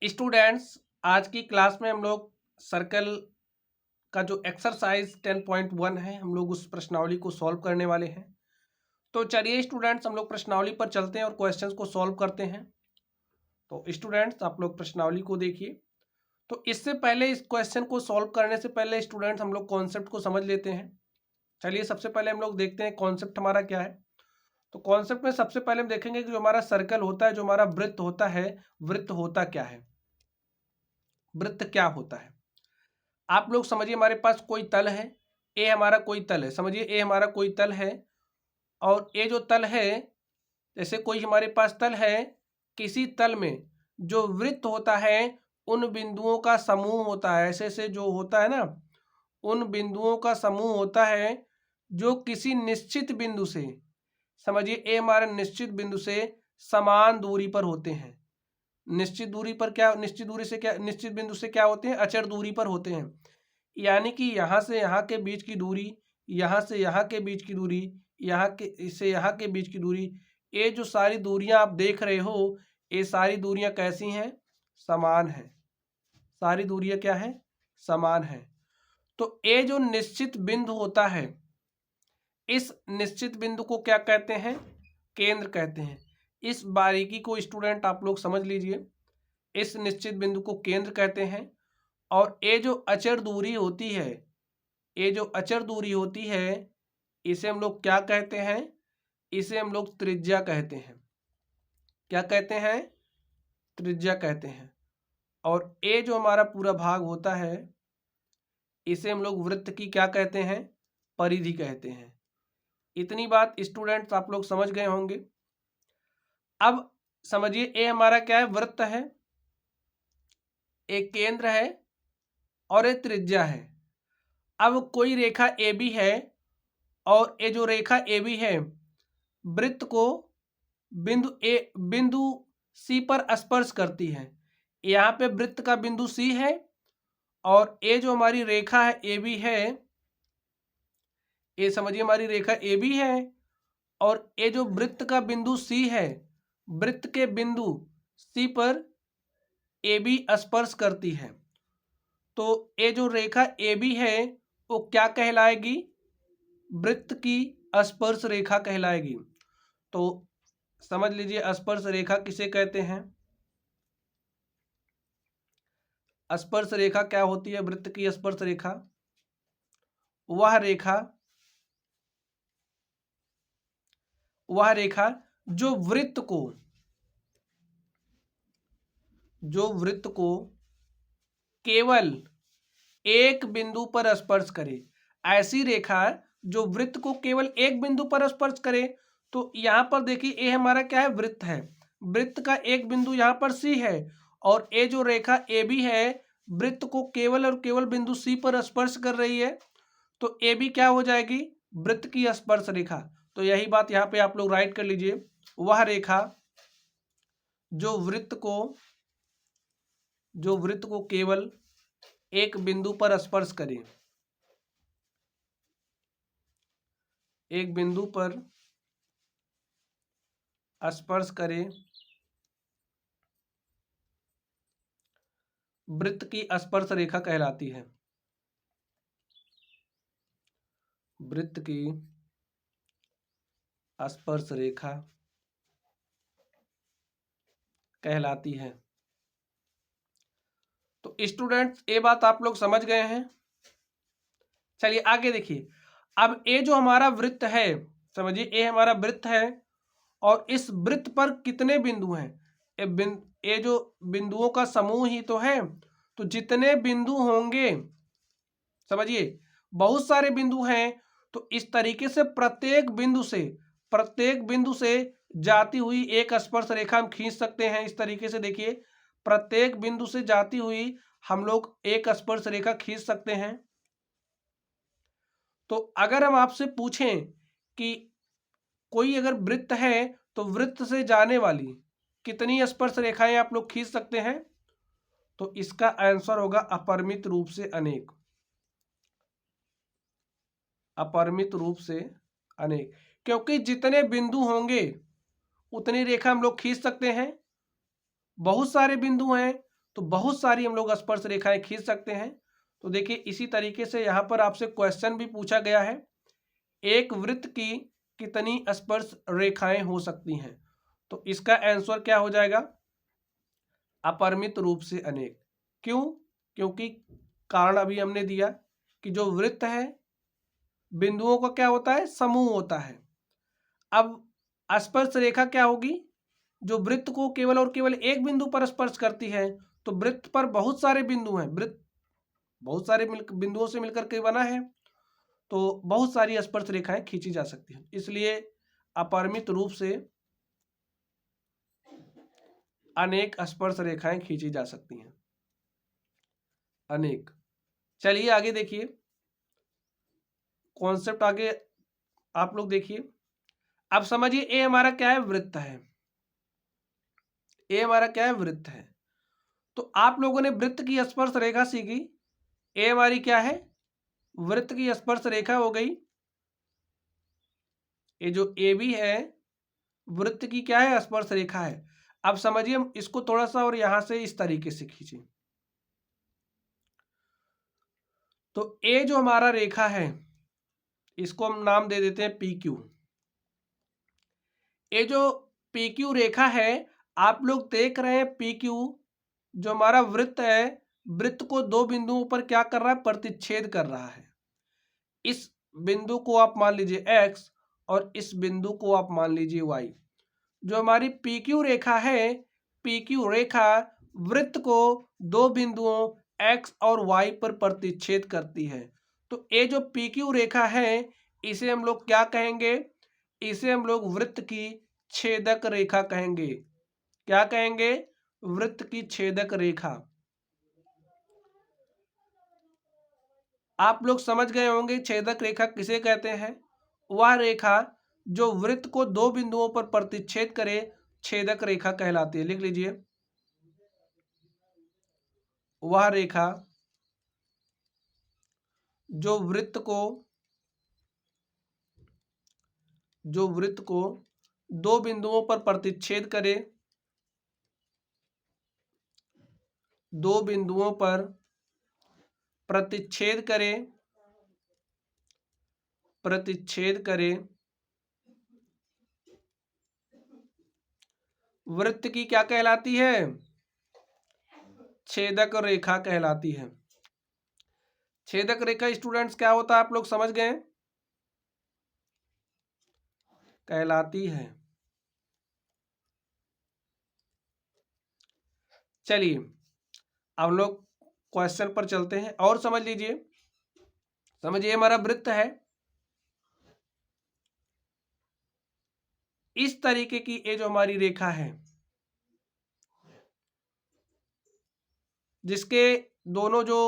Students, आज की class में हम लोग सर्कल का जो एक्सरसाइज 10.1 है, हम लोग उस प्रश्नावली को सॉल्व करने वाले हैं। तो चलिए स्टूडेंट्स, हम लोग प्रश्नावली पर चलते हैं और क्वेश्चंस को सॉल्व करते हैं। तो स्टूडेंट्स, आप लोग प्रश्नावली को देखिए। तो इससे पहले, इस क्वेश्चन को सॉल्व करने से पहले स्टूडेंट्स, हम लोग कॉन्सेप्ट को समझ लेते हैं। चलिए सबसे पहले हम लोग देखते हैं कॉन्सेप्ट हमारा क्या है। तो कॉन्सेप्ट में सबसे पहले हम देखेंगे कि जो हमारा सर्कल होता है, जो हमारा वृत्त होता है, वृत्त होता क्या है, वृत्त क्या होता है। आप लोग समझिए, हमारे पास कोई तल है, ए हमारा कोई तल है, समझिए ए हमारा कोई तल है। और ए जो तल है, जैसे कोई हमारे पास तल है, किसी तल में जो वृत्त होता है उन बिंदुओं का समूह होता है। ऐसे ऐसे जो होता है ना, उन बिंदुओं का समूह होता है जो किसी निश्चित बिंदु से, समझिए ए हमारे निश्चित बिंदु से समान दूरी पर होते हैं। निश्चित दूरी पर क्या, निश्चित दूरी से क्या, निश्चित बिंदु से क्या होते हैं, अचर दूरी पर होते हैं। यानी कि यहाँ से यहाँ के बीच की दूरी, यहाँ से यहाँ के बीच की दूरी, यहाँ के से यहाँ के बीच की दूरी, ये जो सारी दूरियां आप देख रहे हो, ये सारी दूरियां कैसी हैं, समान हैं। सारी दूरियां क्या हैं, समान हैं। तो ये जो निश्चित बिंदु होता है, इस निश्चित बिंदु को क्या कहते हैं, केंद्र कहते हैं। इस बारीकी को स्टूडेंट आप लोग समझ लीजिए, इस निश्चित बिंदु को केंद्र कहते हैं। और ये जो अचर दूरी होती है, ये जो अचर दूरी होती है, इसे हम लोग क्या कहते हैं, इसे हम लोग त्रिज्या कहते हैं। क्या कहते हैं, त्रिज्या कहते हैं। और ये जो हमारा पूरा भाग होता है, इसे हम लोग वृत्त की क्या कहते हैं, परिधि कहते हैं। इतनी बात स्टूडेंट्स आप लोग समझ गए होंगे। अब समझिए, ये हमारा क्या है, वृत्त है, एक केंद्र है और एक त्रिज्या है। अब कोई रेखा ए बी है, और ये जो रेखा ए बी है, वृत्त को बिंदु सी पर स्पर्श करती है। यहाँ पे वृत्त का बिंदु सी है, और ये जो हमारी रेखा है ए बी है, ये समझिए हमारी रेखा ए बी है, और ये जो वृत्त का बिंदु सी है, वृत्त के बिंदु सी पर ए बी स्पर्श करती है। तो ये जो रेखा ए बी है, वो क्या कहलाएगी, वृत्त की स्पर्श रेखा कहलाएगी। तो समझ लीजिए, स्पर्श रेखा किसे कहते हैं। स्पर्श रेखा क्या होती है, वृत्त की स्पर्श रेखा वह रेखा, वह रेखा जो वृत्त को, जो वृत्त को केवल एक बिंदु पर स्पर्श करे। ऐसी रेखा जो वृत्त को केवल एक बिंदु पर स्पर्श करे। तो यहाँ पर देखिए, ये हमारा क्या है, वृत्त है, वृत्त का एक बिंदु यहाँ पर सी है, और ये जो रेखा ए बी है, वृत्त को केवल और केवल बिंदु सी पर स्पर्श कर रही है। तो ए बी क्या हो जाएगी, वृत्त की स्पर्श रेखा। तो यही बात यहाँ पे आप लोग राइट कर लीजिए, वह रेखा जो वृत्त को, जो वृत्त को केवल एक बिंदु पर स्पर्श करे, एक बिंदु पर स्पर्श करे, वृत्त की स्पर्श रेखा कहलाती है। वृत्त की स्पर्श रेखा कहलाती है। तो स्टूडेंट्स, ये बात आप लोग समझ गए हैं। चलिए आगे देखिए। अब ये जो हमारा वृत्त है, समझिए ये हमारा वृत्त है, और इस वृत्त पर कितने बिंदु हैं, ये जो बिंदुओं का समूह ही तो है। तो जितने बिंदु होंगे, समझिए बहुत सारे बिंदु हैं, तो इस तरीके से प्रत्येक बिंदु से जाती हुई एक स्पर्श रेखा हम खींच सकते हैं। इस तरीके से देखिए, प्रत्येक बिंदु से जाती हुई हम लोग एक स्पर्श रेखा खींच सकते हैं। तो अगर हम आपसे पूछें कि कोई अगर वृत्त है, तो वृत्त से जाने वाली कितनी स्पर्श रेखाएं आप लोग खींच सकते हैं, तो इसका आंसर होगा अपरिमित रूप से अनेक। अपरिमित रूप से अनेक, क्योंकि जितने बिंदु होंगे उतनी रेखा हम लोग खींच सकते हैं। बहुत सारे बिंदु हैं, तो बहुत सारी हम लोग स्पर्श रेखाएं खींच सकते हैं। तो देखिए इसी तरीके से यहाँ पर आपसे क्वेश्चन भी पूछा गया है, एक वृत्त की कितनी स्पर्श रेखाएं हो सकती हैं? तो इसका आंसर क्या हो जाएगा? अपरिमित रूप से अनेक। क्यों? क्योंकि कारण अभी हमने दिया कि जो वृत्त है बिंदुओं का क्या होता है? समूह होता है। अब स्पर्श रेखा क्या होगी? जो वृत्त को केवल और केवल एक बिंदु पर स्पर्श करती है। तो वृत्त पर बहुत सारे बिंदु हैं, वृत्त बहुत सारे बिंदुओं से मिलकर के बना है, तो बहुत सारी स्पर्श रेखाएं खींची जा सकती हैं। इसलिए अपरिमित रूप से अनेक स्पर्श रेखाएं खींची जा सकती हैं, अनेक। चलिए आगे देखिए, कॉन्सेप्ट आगे आप लोग देखिए। अब समझिए ए हमारा क्या है? वृत्त है। ए हमारा क्या है? वृत्त है। तो आप लोगों ने वृत्त की स्पर्श रेखा सीखी। ए हमारी क्या है? वृत्त की स्पर्श रेखा हो गई। ये जो ए बी है वृत्त की क्या है? स्पर्श रेखा है। अब समझिए हम इसको थोड़ा सा और यहां से इस तरीके से खींचे। तो ए जो हमारा रेखा है इसको हम नाम दे देते हैं पी क्यू। ये जो पी क्यू रेखा है आप लोग देख रहे हैं, पी क्यू जो हमारा वृत्त है, वृत्त को दो बिंदुओं पर क्या कर रहा है? प्रतिच्छेद कर रहा है। इस बिंदु को आप मान लीजिए x और इस बिंदु को आप मान लीजिए y। जो हमारी पी क्यू रेखा है, पी क्यू रेखा वृत्त को दो बिंदुओं x और y पर प्रतिच्छेद करती है। तो ये जो पी क्यू रेखा है इसे हम लोग क्या कहेंगे? इसे हम लोग वृत्त की छेदक रेखा कहेंगे। क्या कहेंगे? वृत्त की छेदक रेखा। आप लोग समझ गए होंगे छेदक रेखा किसे कहते हैं? वह रेखा जो वृत्त को दो बिंदुओं पर प्रतिच्छेद करे छेदक रेखा कहलाती है। लिख लीजिए, वह रेखा जो वृत्त को दो बिंदुओं पर प्रतिच्छेद करे, दो बिंदुओं पर प्रतिच्छेद करे वृत्त की क्या कहलाती है? छेदक रेखा कहलाती है। छेदक रेखा स्टूडेंट्स क्या होता है आप लोग समझ गए? कहलाती है। चलिए अब लोग क्वेश्चन पर चलते हैं और समझ लीजिए। समझिए हमारा वृत्त है, इस तरीके की ये जो हमारी रेखा है जिसके दोनों जो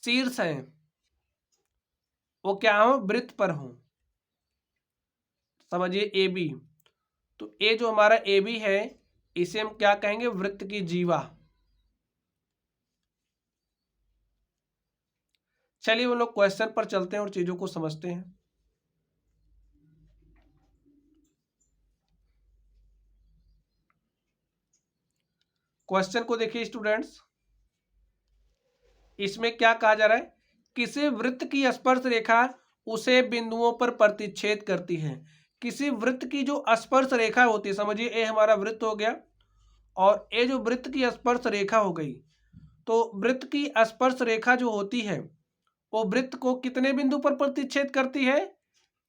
शीर्ष हैं वो क्या हो? वृत्त पर हो। समझिए ए बी। तो ये जो हमारा ए बी है इसे हम क्या कहेंगे? वृत्त की जीवा। चलिए वो लोग क्वेश्चन पर चलते हैं और चीजों को समझते हैं। क्वेश्चन को देखिए स्टूडेंट्स, इसमें क्या कहा जा रहा है? किसी वृत्त की स्पर्श रेखा उसे बिंदुओं पर प्रतिच्छेद करती है। किसी वृत्त की जो स्पर्श रेखा होती है, समझिए ये हमारा वृत्त हो गया और ये जो वृत्त की स्पर्श रेखा हो गई, तो वृत्त की स्पर्श रेखा जो होती है वो वृत्त को कितने बिंदु पर प्रतिच्छेद करती है?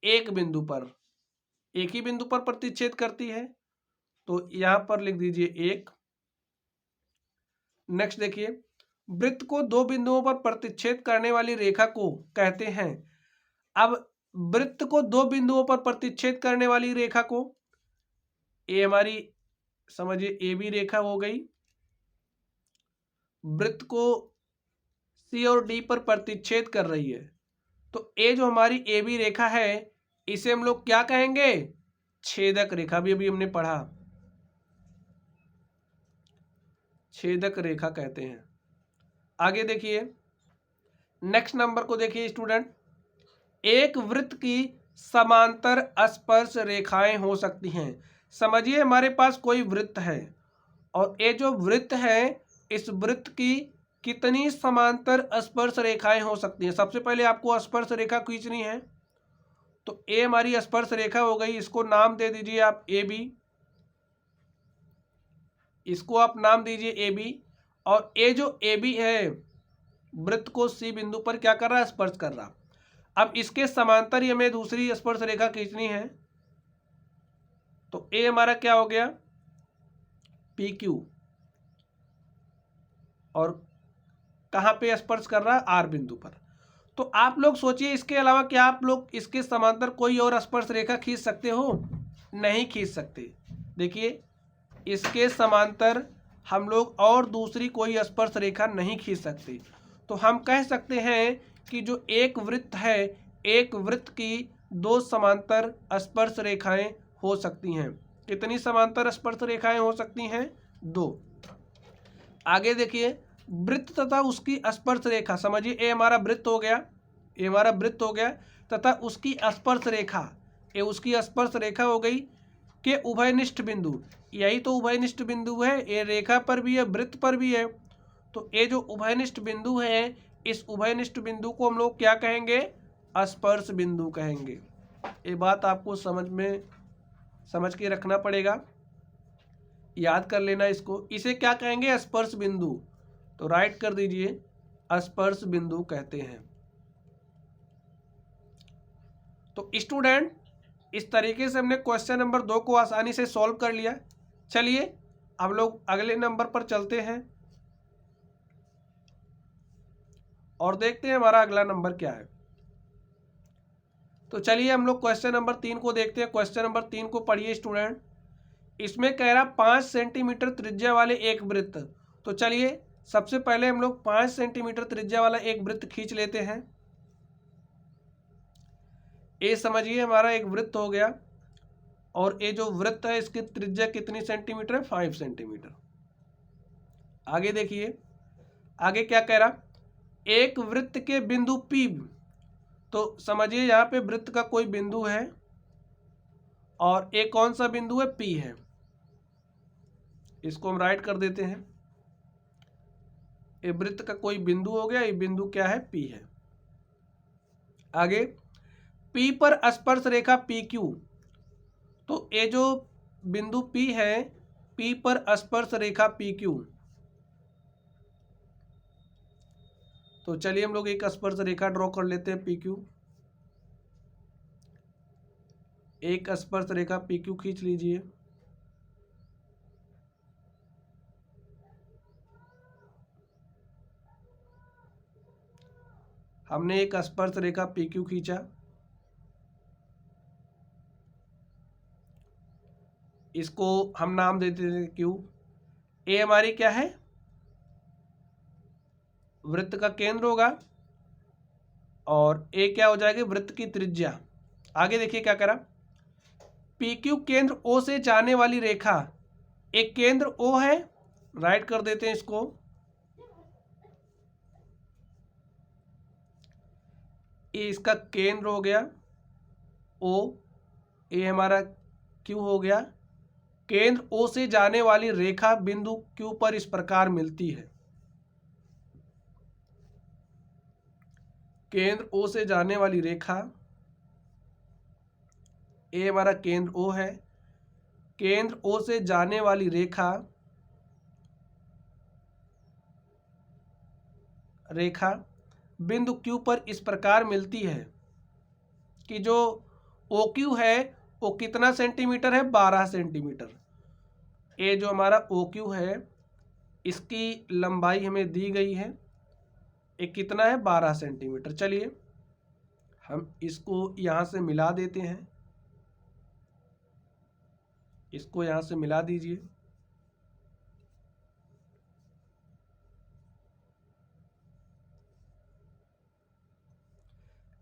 एक बिंदु पर, एक ही बिंदु पर प्रतिच्छेद करती है। तो यहां पर लिख दीजिए एक। नेक्स्ट देखिए, वृत्त को दो बिंदुओं पर प्रतिच्छेद करने वाली रेखा को कहते हैं। अब वृत्त को दो बिंदुओं पर प्रतिच्छेद करने वाली रेखा को, ये हमारी समझिए ए बी रेखा हो गई, वृत्त को सी और डी पर प्रतिच्छेद कर रही है। तो ये जो हमारी ए बी रेखा है इसे हम लोग क्या कहेंगे? छेदक रेखा। भी अभी हमने पढ़ा, छेदक रेखा कहते हैं। आगे देखिए नेक्स्ट नंबर को देखिए स्टूडेंट, एक वृत्त की समांतर स्पर्श रेखाएं हो सकती हैं। समझिए हमारे पास कोई वृत्त है और ये जो वृत्त है इस वृत्त की कितनी समांतर स्पर्श रेखाएं हो सकती हैं। सबसे पहले आपको स्पर्श रेखा खींचनी है। तो ए हमारी स्पर्श रेखा हो गई, इसको नाम दे दीजिए आप ए बी, इसको आप नाम दीजिए ए बी। और ए जो ए बी है वृत्त को सी बिंदु पर क्या कर रहा है, स्पर्श कर रहा। अब इसके समांतर ही हमें दूसरी स्पर्श रेखा खींचनी है। तो ए हमारा क्या हो गया, पी क्यू, और कहाँ पे स्पर्श कर रहा है, आर बिंदु पर। तो आप लोग सोचिए इसके अलावा क्या आप लोग इसके समांतर कोई और स्पर्श रेखा खींच सकते हो? नहीं खींच सकते। देखिए इसके समांतर हम लोग और दूसरी कोई स्पर्श रेखा नहीं खींच सकते। तो हम कह सकते हैं कि जो एक वृत्त है, एक वृत्त की दो समांतर स्पर्श रेखाएं हो सकती हैं। कितनी समांतर स्पर्श रेखाएं हो सकती हैं? दो। आगे देखिए वृत्त तथा उसकी स्पर्श रेखा, समझिए ए हमारा वृत्त हो गया, ए हमारा वृत्त हो गया तथा उसकी स्पर्श रेखा, ये उसकी स्पर्श रेखा हो गई के उभयनिष्ठ बिंदु, यही तो उभयनिष्ठ बिंदु है, ये रेखा पर भी है वृत्त पर भी है। तो ये जो उभयनिष्ठ बिंदु है, इस उभयनिष्ठ बिंदु को हम लोग क्या कहेंगे, स्पर्श बिंदु कहेंगे। ये बात आपको समझ के रखना पड़ेगा, याद कर लेना इसको। इसे क्या कहेंगे, स्पर्श बिंदु। तो राइट कर दीजिए, स्पर्श बिंदु कहते हैं। तो स्टूडेंट इस तरीके से हमने क्वेश्चन नंबर 2 को आसानी से सॉल्व कर लिया। चलिए अब लोग अगले नंबर पर चलते हैं और देखते हैं हमारा अगला नंबर क्या है। तो चलिए हम लोग क्वेश्चन नंबर 3 को देखते हैं। क्वेश्चन नंबर 3 को पढ़िए स्टूडेंट। इसमें कह रहा 5 सेंटीमीटर त्रिज्या वाले एक वृत्त। तो चलिए सबसे पहले हम लोग 5 सेंटीमीटर त्रिज्या वाला एक वृत्त खींच लेते हैं। ये समझिए हमारा एक वृत्त हो गया, और ये जो वृत्त है इसकी त्रिज्या कितनी सेंटीमीटर है, 5 सेंटीमीटर। आगे देखिए आगे क्या कह रहा, एक वृत्त के बिंदु P, तो समझिए यहाँ पे वृत्त का कोई बिंदु है और एक कौन सा बिंदु है, P है। इसको हम राइट कर देते हैं। ये वृत्त का कोई बिंदु हो गया, ये बिंदु क्या है, P है। आगे P पर स्पर्श रेखा PQ, तो ये जो बिंदु P है, P पर स्पर्श रेखा PQ। तो चलिए हम लोग एक स्पर्श रेखा ड्रॉ कर लेते हैं PQ। एक स्पर्श रेखा PQ खींच लीजिए। हमने एक स्पर्श रेखा PQ खींचा। इसको हम नाम देते हैं Q। ए हमारी क्या है, वृत्त का केंद्र होगा, और ए क्या हो जाएगी, वृत्त की त्रिज्या। आगे देखिए क्या करा, PQ केंद्र O से जाने वाली रेखा, एक केंद्र O है, राइट कर देते हैं इसको। ये इसका केंद्र हो गया O, ये हमारा Q हो गया। केंद्र O से जाने वाली रेखा बिंदु Q पर इस प्रकार मिलती है। केंद्र O से जाने वाली रेखा, ये हमारा केंद्र O है, केंद्र O से जाने वाली रेखा बिंदु Q पर इस प्रकार मिलती है कि जो OQ है वो कितना सेंटीमीटर है, 12 सेंटीमीटर। ये जो हमारा OQ है इसकी लंबाई हमें दी गई है, ये कितना है, 12 सेंटीमीटर। चलिए हम इसको यहाँ से मिला देते हैं, इसको यहाँ से मिला दीजिए।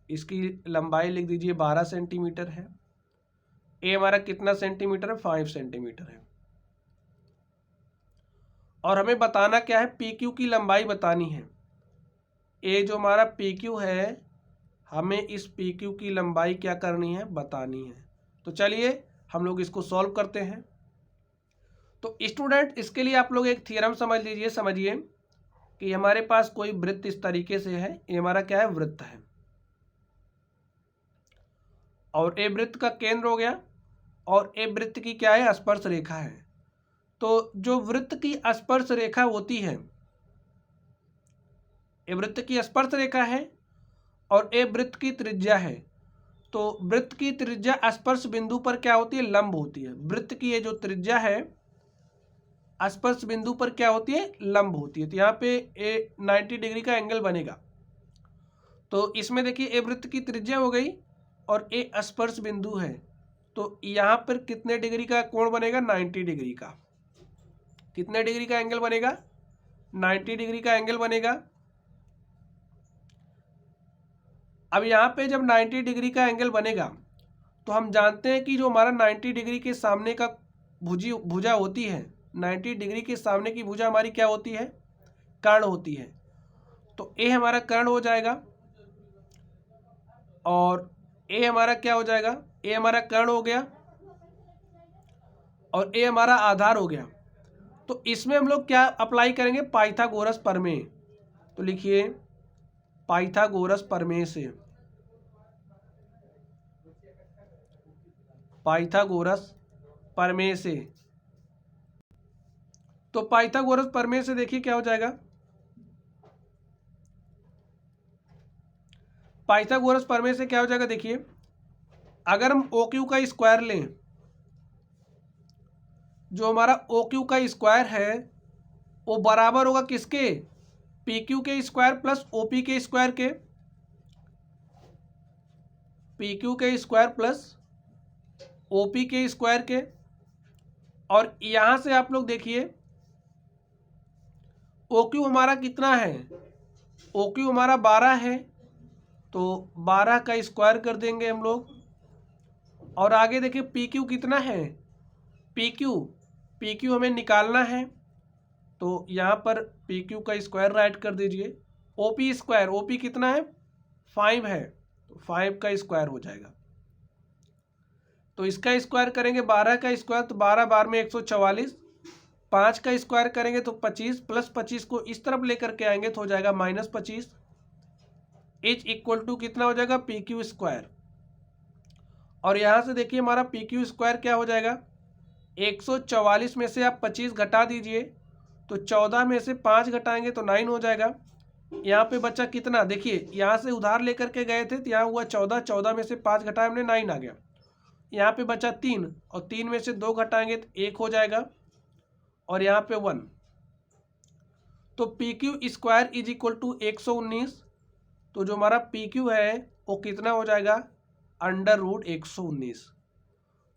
इसकी लंबाई लिख दीजिए 12 सेंटीमीटर है। ए हमारा कितना सेंटीमीटर है, 5 सेंटीमीटर है। और हमें बताना क्या है, PQ की लंबाई बतानी है। ए जो हमारा PQ है, हमें इस PQ की लंबाई क्या करनी है, बतानी है। तो चलिए हम लोग इसको सॉल्व करते हैं। तो स्टूडेंट इसके लिए आप लोग एक थ्योरम समझ लीजिए, समझिए कि हमारे पास कोई वृत्त इस तरीके से है, ये हमारा क्या है, वृत्त है, और ए वृत्त का केंद्र हो गया, और ए वृत्त की क्या है, स्पर्श रेखा है। तो जो वृत्त की स्पर्श रेखा होती है, ए वृत्त की स्पर्श रेखा है और ए वृत्त की त्रिज्या है, तो वृत्त की त्रिज्या स्पर्श बिंदु पर क्या होती है, लंब होती है। वृत्त की ये जो त्रिज्या है स्पर्श बिंदु पर क्या होती है, लंब होती है। तो यहाँ पे ए 90 डिग्री का एंगल बनेगा। तो इसमें देखिए ए वृत्त की त्रिज्या हो गई और ए स्पर्श बिंदु है, तो यहाँ पर कितने डिग्री का कोण बनेगा, 90 डिग्री का। कितने डिग्री का एंगल बनेगा, 90 डिग्री का एंगल बनेगा। अब यहाँ पे जब 90 डिग्री का एंगल बनेगा तो हम जानते हैं कि जो हमारा 90 डिग्री के सामने का भुजा होती है, 90 डिग्री के सामने की भुजा हमारी क्या होती है, कर्ण होती है। तो ए हमारा कर्ण हो जाएगा और ए हमारा क्या हो जाएगा, ए हमारा कर्ण हो गया और ए हमारा आधार हो गया। तो इसमें हम लोग क्या अप्लाई करेंगे, पाइथागोरस प्रमेय। तो लिखिए पाइथागोरस प्रमेय से, पाइथागोरस प्रमेय से। तो पाइथागोरस प्रमेय से देखिए क्या हो जाएगा, पाइथागोरस प्रमेय से क्या हो जाएगा, देखिए अगर हम ओ क्यू का स्क्वायर लें, जो हमारा ओ क्यू का स्क्वायर है वो बराबर होगा किसके, पी क्यू के स्क्वायर प्लस ओ पी के स्क्वायर के, पी क्यू के स्क्वायर प्लस ओ पी के स्क्वायर के। और यहां से आप लोग देखिए ओ क्यू हमारा कितना है, ओ क्यू हमारा 12 है, तो 12 का स्क्वायर कर देंगे हम लोग। और आगे देखिए पी क्यू कितना है, पी क्यू हमें निकालना है, तो यहाँ पर पी क्यू का स्क्वायर राइट कर दीजिए। O P square, O P कितना है, 5 है, तो 5 का स्क्वायर हो जाएगा। तो इसका स्क्वायर करेंगे 12 का स्क्वायर, तो 12 बार में 144, 5 का स्क्वायर करेंगे तो 25, प्लस 25 को इस तरफ लेकर के आएंगे तो हो जाएगा -25, इज इक्वल टू कितना हो जाएगा, पी क्यू स्क्वायर। और यहाँ से देखिए हमारा पी क्यू स्क्वायर क्या हो जाएगा, 144 में से आप 25 घटा दीजिए, तो 14 में से 5 घटाएंगे तो 9 हो जाएगा। यहाँ पे बचा कितना, देखिए यहाँ से उधार लेकर के गए थे तो यहाँ हुआ 14, 14 में से 5 घटाए हमने 9 आ गया। यहाँ पे बचा 3 और 3 में से 2 घटाएंगे तो 1 हो जाएगा, और यहाँ पे 1। तो P Q square is equal to 119, तो जो हमारा पी क्यू है वो कितना हो जाएगा, √119।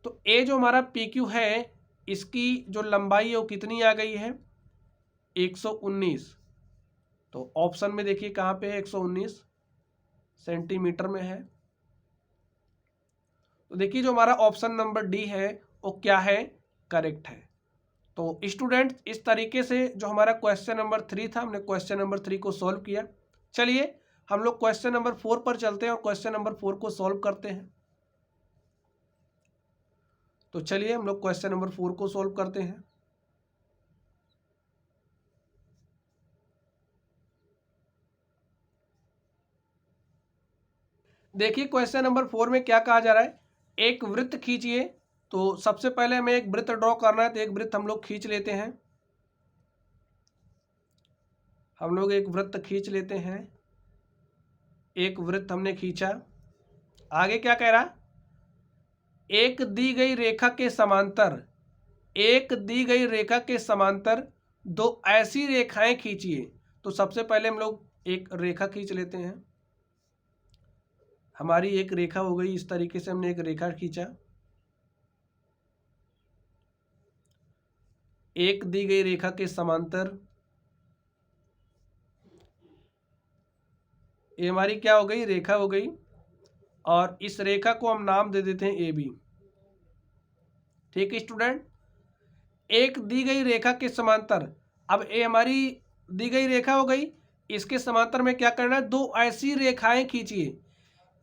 तो ए जो हमारा पी क्यू है इसकी जो लंबाई है वो कितनी आ गई है, 119। तो ऑप्शन में देखिए कहाँ पे है, 119 सेंटीमीटर में है। तो देखिए जो हमारा ऑप्शन नंबर डी है वो क्या है, करेक्ट है। तो स्टूडेंट इस तरीके से जो हमारा क्वेश्चन नंबर 3 था, हमने क्वेश्चन नंबर 3 को सॉल्व किया। चलिए हम लोग क्वेश्चन नंबर 4 पर चलते हैं और क्वेश्चन नंबर 4 को सॉल्व करते हैं। तो चलिए हम लोग क्वेश्चन नंबर 4 को सॉल्व करते हैं। देखिए क्वेश्चन नंबर 4 में क्या कहा जा रहा है, एक वृत्त खींचिए। तो सबसे पहले हमें एक वृत्त ड्रॉ करना है, तो एक वृत्त हम लोग खींच लेते हैं। हम लोग एक वृत्त खींच लेते हैं, एक वृत्त हमने खींचा। आगे क्या कह रहा, एक दी गई रेखा के समांतर, एक दी गई रेखा के समांतर 2 ऐसी रेखाएं खींचिए। तो सबसे पहले हम लोग एक रेखा खींच लेते हैं। हमारी एक रेखा हो गई, इस तरीके से हमने एक रेखा खींचा। एक दी गई रेखा के समांतर, ये हमारी क्या हो गई, रेखा हो गई, और इस रेखा को हम नाम दे देते हैं ए बी। ठीक है स्टूडेंट, एक दी गई रेखा के समांतर, अब ए हमारी दी गई रेखा हो गई, इसके समांतर में क्या करना है, 2 ऐसी रेखाएं खींचिए।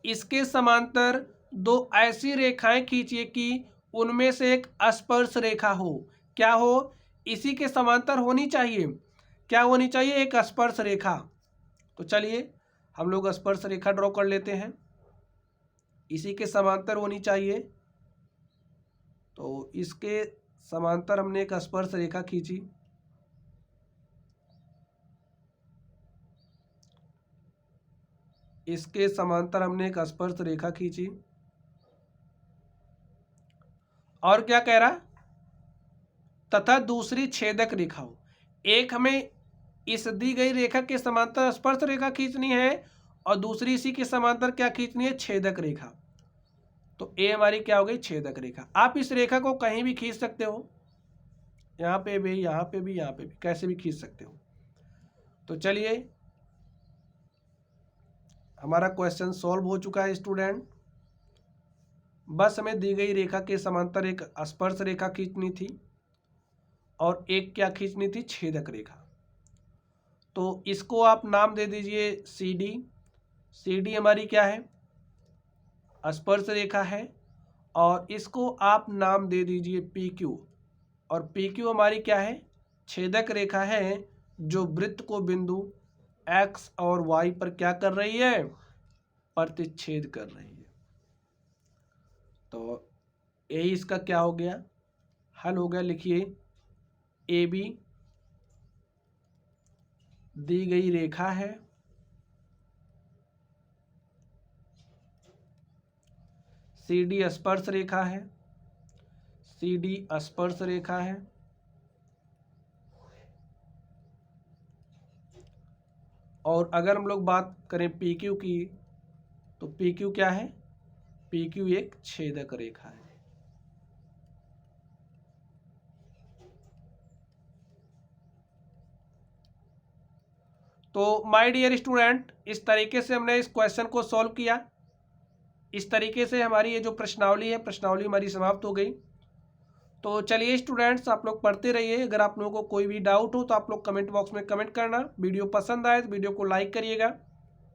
इसके समांतर 2 ऐसी रेखाएं खींचिए कि उनमें से एक स्पर्श रेखा हो। क्या हो, इसी के समांतर होनी चाहिए। क्या होनी चाहिए? एक स्पर्श रेखा। तो चलिए हम लोग स्पर्श रेखा ड्रॉ कर लेते हैं। इसी के समांतर होनी चाहिए। तो इसके समांतर हमने एक स्पर्श रेखा खींची। इसके समांतर हमने एक स्पर्श रेखा खींची। और क्या कह रहा? तथा दूसरी छेदक रेखा हो। एक हमें इस दी गई रेखा के समांतर स्पर्श रेखा खींचनी है और दूसरी इसी के समांतर क्या खींचनी है? छेदक रेखा। तो ए हमारी क्या हो गई? छेदक रेखा। आप इस रेखा को कहीं भी खींच सकते हो, यहाँ पे भी, यहाँ पे भी, यहाँ पे भी, कैसे भी खींच सकते हो। तो चलिए हमारा क्वेश्चन सॉल्व हो चुका है स्टूडेंट। बस हमें दी गई रेखा के समांतर एक स्पर्श रेखा खींचनी थी और एक क्या खींचनी थी? छेदक रेखा। तो इसको आप नाम दे दीजिए सी डी। सी डी हमारी क्या है? स्पर्श रेखा है। और इसको आप नाम दे दीजिए पी क्यू। और पी क्यू हमारी क्या है? छेदक रेखा है जो वृत्त को बिंदु एक्स और वाई पर क्या कर रही है? प्रतिच्छेद कर रही है। तो यही इसका क्या हो गया? हल हो गया। लिखिए ए बी दी गई रेखा है, सी डी स्पर्श रेखा है, सी डी स्पर्श रेखा है, और अगर हम लोग बात करें पी क्यू की, तो पी क्यू क्या है? पी क्यू एक छेदक रेखा है। तो माय डियर स्टूडेंट, इस तरीके से हमने इस क्वेश्चन को सॉल्व किया। इस तरीके से हमारी ये जो प्रश्नावली है, प्रश्नावली हमारी समाप्त हो गई। तो चलिए स्टूडेंट्स, आप लोग पढ़ते रहिए। अगर आप लोगों को कोई भी डाउट हो तो आप लोग कमेंट बॉक्स में कमेंट करना। वीडियो पसंद आए तो वीडियो को लाइक करिएगा।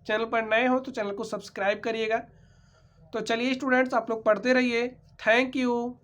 चैनल पर नए हो तो चैनल को सब्सक्राइब करिएगा। तो चलिए स्टूडेंट्स, आप लोग पढ़ते रहिए। Thank you.